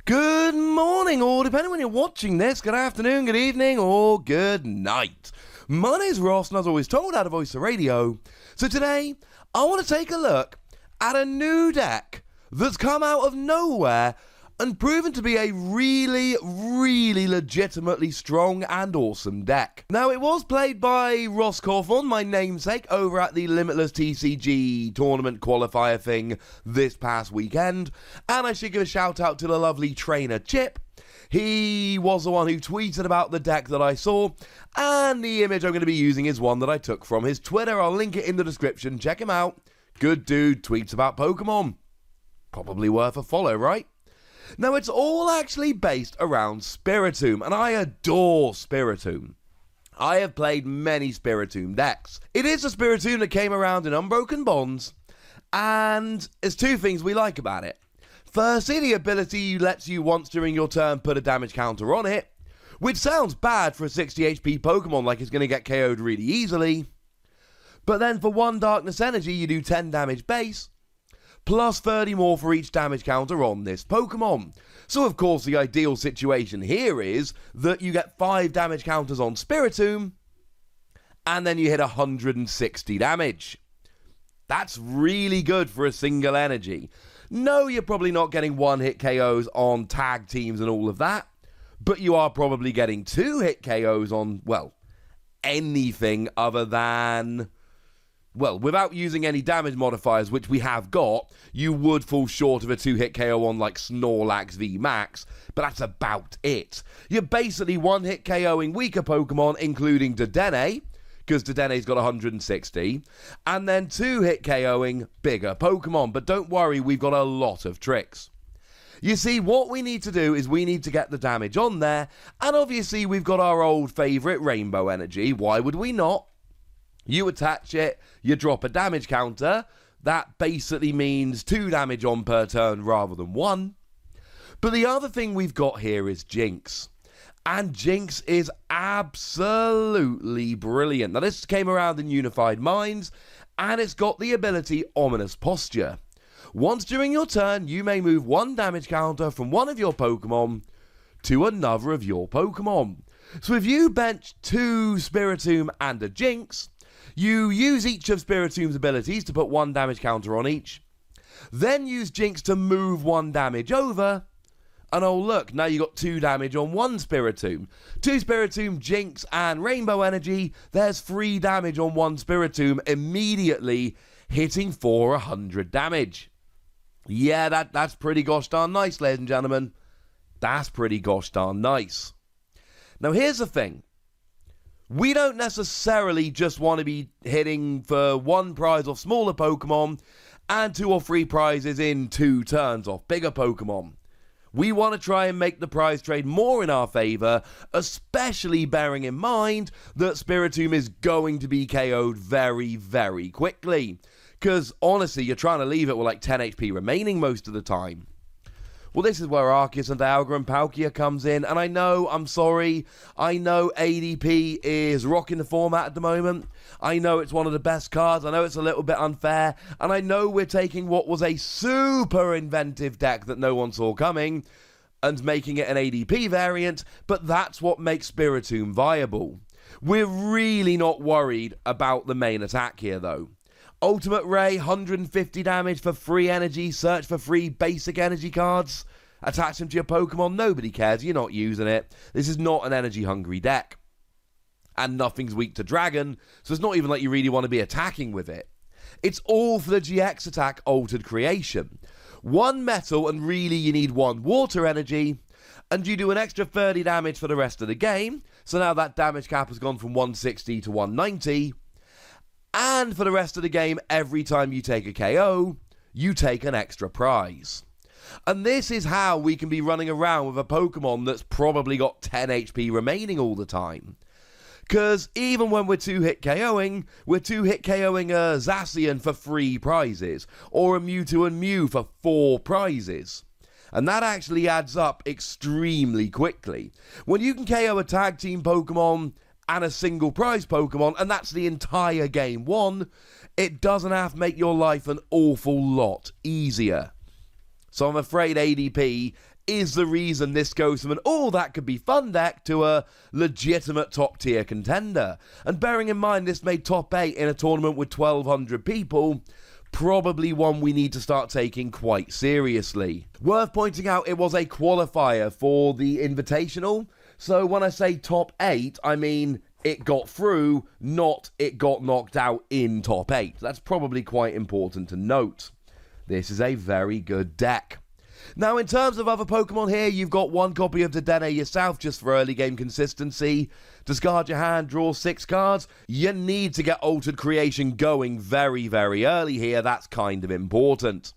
Good morning, or depending when you're watching this, good afternoon, good evening, or good night. My name's Ross, and as always told, out of Voice of Radio. So today, I want to take a look at a new deck that's come out of nowhere and proven to be a really legitimately strong and awesome deck. Now, it was played by Ross Cawthorn, my namesake, over at the Limitless TCG tournament qualifier thing this past weekend, and I should give a shout out to the lovely trainer Chip. He was the one who tweeted about the deck that I saw, and the image I'm going to be using is one that I took from his Twitter. I'll link it in the description, check him out. Good dude, tweets about Pokemon. Probably worth a follow, right? Now, it's all actually based around Spiritomb, and I adore Spiritomb. I have played many Spiritomb decks. It is a Spiritomb that came around in Unbroken Bonds, and there's two things we like about it. Firstly, the ability lets you once during your turn put a damage counter on it, which sounds bad for a 60 HP Pokemon, like it's going to get KO'd really easily. But then for 1 Darkness Energy, you do 10 damage base, plus 30 more for each damage counter on this Pokemon. So of course the ideal situation here is that you get 5 damage counters on Spiritomb, and then you hit 160 damage. That's really good for a single energy. No, you're probably not getting 1-hit KOs on tag teams and all of that, but you are probably getting 2-hit KOs on, well, anything other than... Well, without using any damage modifiers, which we have got, you would fall short of a 2-hit KO on, like, Snorlax V Max, but that's about it. You're basically 1-hit KOing weaker Pokemon, including Dedenne, because Dedenne's got 160, and then 2-hit KOing bigger Pokemon. But don't worry, we've got a lot of tricks. You see, what we need to do is we need to get the damage on there, and obviously we've got our old favourite Rainbow Energy. Why would we not? You attach it, you drop a damage counter. That basically means 2 damage on per turn rather than 1. But the other thing we've got here is Jinx. And Jinx is absolutely brilliant. Now, this came around in Unified Minds, and it's got the ability Ominous Posture. Once during your turn, you may move 1 damage counter from one of your Pokemon to another of your Pokemon. So if you bench 2 Spiritomb and a Jinx, you use each of Spiritomb's abilities to put 1 damage counter on each. Then use Jinx to move 1 damage over. And oh look, now you got 2 damage on 1 Spiritomb. 2 Spiritomb, Jinx, and Rainbow Energy. There's 3 damage on 1 Spiritomb, immediately hitting for 100 damage. Yeah, that's pretty gosh darn nice, ladies and gentlemen. That's pretty gosh darn nice. Now here's the thing. We don't necessarily just want to be hitting for 1 prize off smaller Pokemon and 2 or 3 prizes in 2 turns off bigger Pokemon. We want to try and make the prize trade more in our favour, especially bearing in mind that Spiritomb is going to be KO'd very quickly. Because honestly, you're trying to leave it with like 10 HP remaining most of the time. Well, this is where Arceus and Dialga and Palkia comes in, and I know, I'm sorry, I know ADP is rocking the format at the moment. I know it's one of the best cards, I know it's a little bit unfair, and I know we're taking what was a super inventive deck that no one saw coming, and making it an ADP variant, but that's what makes Spiritomb viable. We're really not worried about the main attack here, though. Ultimate Ray, 150 damage for free energy, search for free basic energy cards, attach them to your Pokemon, nobody cares, you're not using it. This is not an energy hungry deck. And nothing's weak to Dragon, so it's not even like you really want to be attacking with it. It's all for the GX attack Altered Creation. 1 metal and really you need 1 water energy, and you do an extra 30 damage for the rest of the game, so now that damage cap has gone from 160 to 190. And for the rest of the game, every time you take a KO, you take an extra prize. And this is how we can be running around with a Pokemon that's probably got 10 HP remaining all the time. Because even when we're 2-hit KOing, we're 2-hit KOing a Zacian for 3 prizes, or a Mewtwo and Mew for 4 prizes. And that actually adds up extremely quickly. When you can KO a tag team Pokemon and a single prize Pokemon, and that's the entire game won, it doesn't have to make your life an awful lot easier. So I'm afraid ADP is the reason this goes from an that could be fun deck to a legitimate top tier contender. And bearing in mind this made top 8 in a tournament with 1,200 people, probably one we need to start taking quite seriously. Worth pointing out, it was a qualifier for the Invitational, so when I say top 8, I mean it got through, not it got knocked out in top 8. That's probably quite important to note. This is a very good deck. Now, in terms of other Pokemon here, you've got one copy of Dedenne yourself just for early game consistency. Discard your hand, draw 6 cards. You need to get Altered Creation going very, very early here. That's kind of important.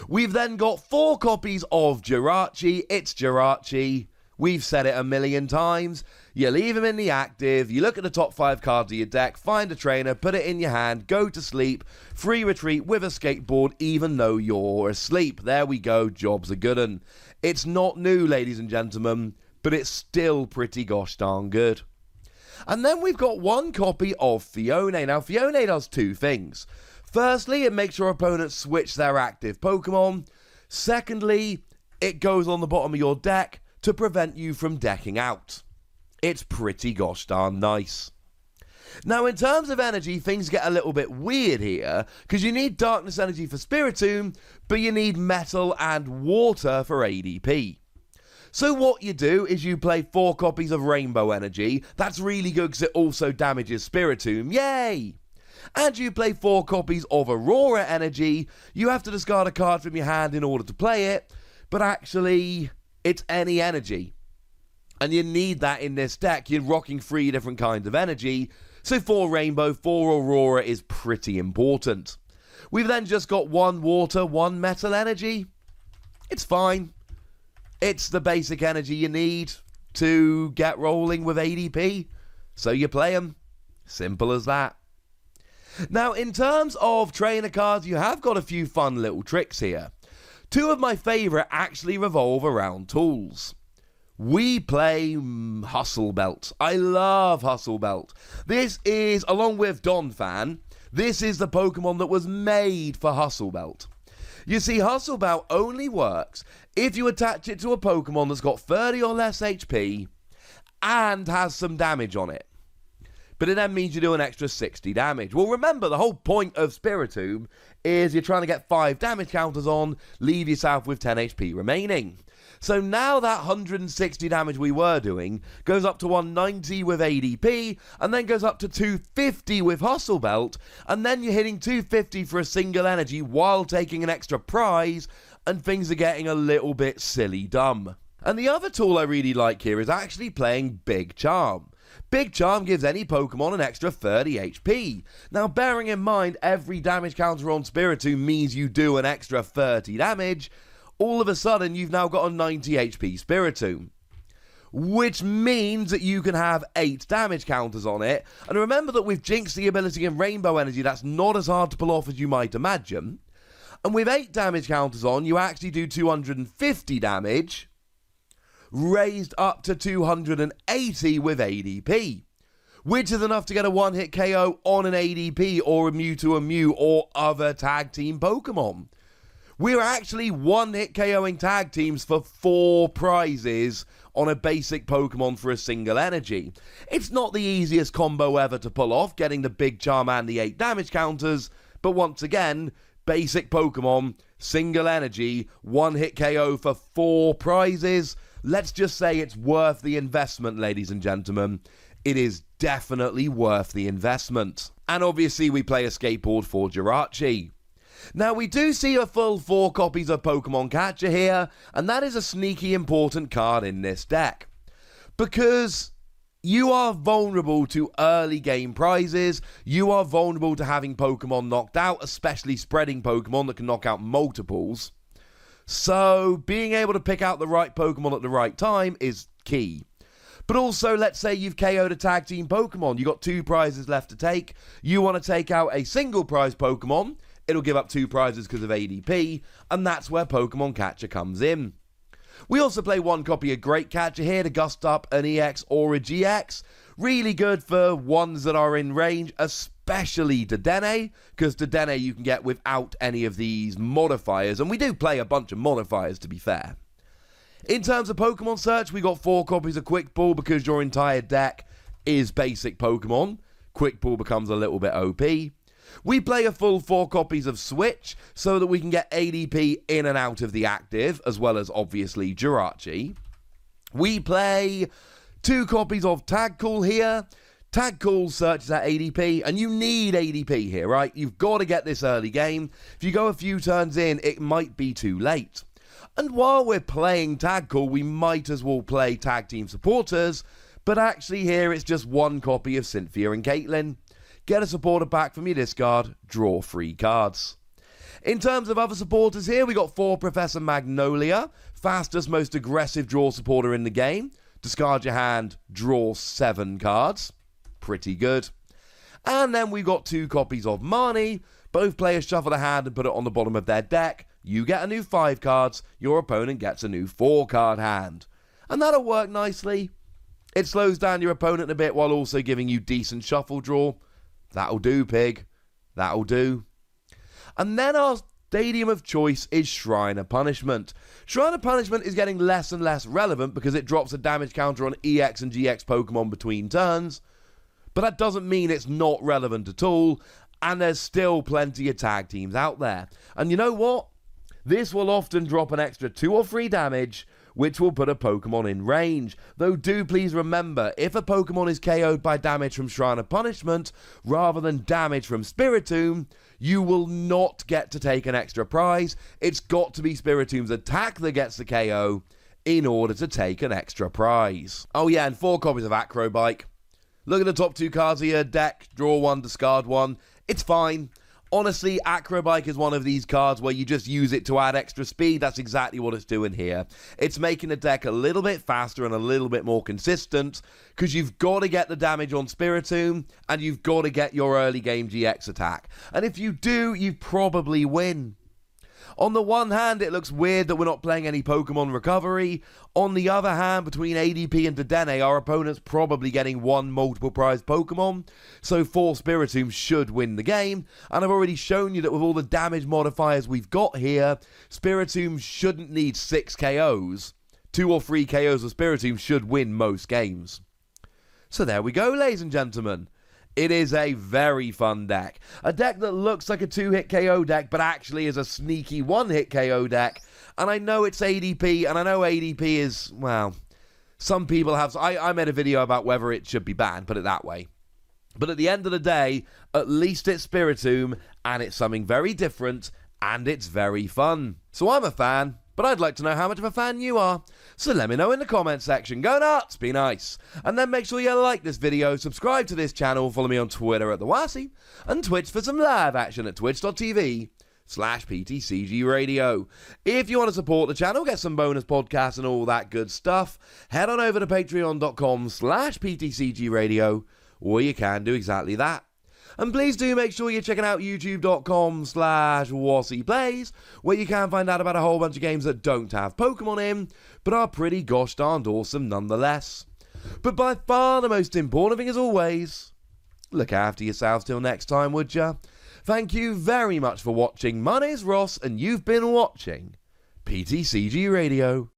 We've then got 4 copies of Jirachi. It's Jirachi. We've said it a million times. You leave him in the active, you look at the top 5 cards of your deck, find a trainer, put it in your hand, go to sleep, free retreat with a skateboard even though you're asleep. There we go, job's a good un. It's not new, ladies and gentlemen, but it's still pretty gosh darn good. And then we've got one copy of Fione. Now, Fione does 2 things. Firstly, it makes your opponents switch their active Pokemon. Secondly, it goes on the bottom of your deck to prevent you from decking out. It's pretty gosh darn nice. Now, in terms of energy, things get a little bit weird here, because you need Darkness Energy for Spiritomb, but you need Metal and Water for ADP. So what you do is you play 4 copies of Rainbow Energy. That's really good because it also damages Spiritomb. Yay! And you play 4 copies of Aurora Energy. You have to discard a card from your hand in order to play it, but actually it's any energy. And you need that in this deck. You're rocking 3 different kinds of energy. So 4 Rainbow, 4 Aurora is pretty important. We've then just got 1 Water, 1 Metal Energy. It's fine. It's the basic energy you need to get rolling with ADP. So you play them. Simple as that. Now, in terms of trainer cards, you have got a few fun little tricks here. 2 of my favourite actually revolve around tools. We play Hustle Belt. I love Hustle Belt. This is, along with Donphan, this is the Pokemon that was made for Hustle Belt. You see, Hustle Belt only works if you attach it to a Pokemon that's got 30 or less HP and has some damage on it. But it then means you do an extra 60 damage. Well, remember, the whole point of Spiritomb is you're trying to get 5 damage counters on, leave yourself with 10 HP remaining. So now that 160 damage we were doing goes up to 190 with ADP, and then goes up to 250 with Hustle Belt, and then you're hitting 250 for a single energy while taking an extra prize, and things are getting a little bit silly dumb. And the other tool I really like here is actually playing Big Charm. Big Charm gives any Pokemon an extra 30 HP. Now, bearing in mind every damage counter on Spiritomb means you do an extra 30 damage, all of a sudden you've now got a 90 HP Spiritomb. Which means that you can have 8 damage counters on it. And remember that with Jinx, the ability, and Rainbow Energy, that's not as hard to pull off as you might imagine. And with 8 damage counters on, you actually do 250 damage, raised up to 280 with ADP, which is enough to get a one-hit KO on an ADP or a Mewtwo, a Mew, or other tag team Pokemon. We're actually one-hit KOing tag teams for 4 prizes on a basic Pokemon for a single energy. It's not the easiest combo ever to pull off, getting the Big Charm and the 8 damage counters, but once again, basic Pokemon, single energy, one-hit KO for 4 prizes. Let's just say it's worth the investment, ladies and gentlemen. It is definitely worth the investment. And obviously we play a skateboard for Jirachi. Now, we do see a full 4 copies of Pokemon Catcher here, and that is a sneaky important card in this deck. Because you are vulnerable to early game prizes, you are vulnerable to having Pokemon knocked out, especially spreading Pokemon that can knock out multiples. So, being able to pick out the right Pokemon at the right time is key. But also, let's say you've KO'd a tag team Pokemon, you've got 2 prizes left to take, you want to take out a single prize Pokemon, it'll give up 2 prizes because of ADP, and that's where Pokemon Catcher comes in. We also play 1 copy of Great Catcher here to gust up an EX or a GX. Really good for ones that are in range, especially Dedenne, because Dedenne you can get without any of these modifiers, and we do play a bunch of modifiers to be fair. In terms of Pokemon search, we got 4 copies of Quick Ball because your entire deck is basic Pokemon. Quick Ball becomes a little bit OP. We play a full 4 copies of Switch so that we can get ADP in and out of the active, as well as obviously Jirachi. We play 2 copies of Tag Call here. Tag Call searches at ADP, and you need ADP here, right? You've got to get this early game. If you go a few turns in, it might be too late. And while we're playing Tag Call, we might as well play Tag Team Supporters, but actually here it's just 1 copy of Cynthia and Caitlin. Get a supporter pack from your discard, draw 3 cards. In terms of other supporters here, we got 4 Professor Magnolia, fastest, most aggressive draw supporter in the game. Discard your hand, draw 7 cards. Pretty good. And then we've got 2 copies of Marnie. Both players shuffle the hand and put it on the bottom of their deck. You get a new 5 cards, your opponent gets a new 4 card hand. And that'll work nicely. It slows down your opponent a bit while also giving you decent shuffle draw. That'll do, pig. That'll do. And then our stadium of choice is Shrine of Punishment. Shrine of Punishment is getting less and less relevant because it drops a damage counter on EX and GX Pokemon between turns. But that doesn't mean it's not relevant at all, and there's still plenty of tag teams out there. And you know what? This will often drop an extra 2 or 3 damage, which will put a Pokemon in range. Though do please remember, if a Pokemon is KO'd by damage from Shrine of Punishment, rather than damage from Spiritomb, you will not get to take an extra prize. It's got to be Spiritomb's attack that gets the KO in order to take an extra prize. Oh yeah, and 4 copies of Acrobike. Look at the top 2 cards of your deck, draw 1, discard 1. It's fine. Honestly, Acrobike is one of these cards where you just use it to add extra speed. That's exactly what it's doing here. It's making the deck a little bit faster and a little bit more consistent because you've got to get the damage on Spiritomb and you've got to get your early game GX attack. And if you do, you probably win. On the one hand, it looks weird that we're not playing any Pokemon Recovery. On the other hand, between ADP and Dedenne, our opponent's probably getting 1 multiple prize Pokemon, so 4 Spiritomb should win the game. And I've already shown you that with all the damage modifiers we've got here, Spiritomb shouldn't need 6 KOs. 2 or 3 KOs of Spiritomb should win most games. So there we go, ladies and gentlemen. It is a very fun deck. A deck that looks like a 2-hit KO deck, but actually is a sneaky 1-hit KO deck. And I know it's ADP, and I know ADP is, well, some people have... I made a video about whether it should be banned, put it that way. But at the end of the day, at least it's Spiritomb, and it's something very different, and it's very fun. So I'm a fan, but I'd like to know how much of a fan you are. So let me know in the comments section. Go nuts, be nice. And then make sure you like this video, subscribe to this channel, follow me on Twitter at TheWassy, and Twitch for some live action at twitch.tv/PTCGRadio. If you want to support the channel, get some bonus podcasts and all that good stuff, head on over to patreon.com/PTCGRadio, or you can do exactly that. And please do make sure you're checking out youtube.com/WassyPlays, where you can find out about a whole bunch of games that don't have Pokemon in, but are pretty gosh darned awesome nonetheless. But by far the most important thing as always, look after yourselves till next time, would ya? Thank you very much for watching. My name's Ross, and you've been watching PTCG Radio.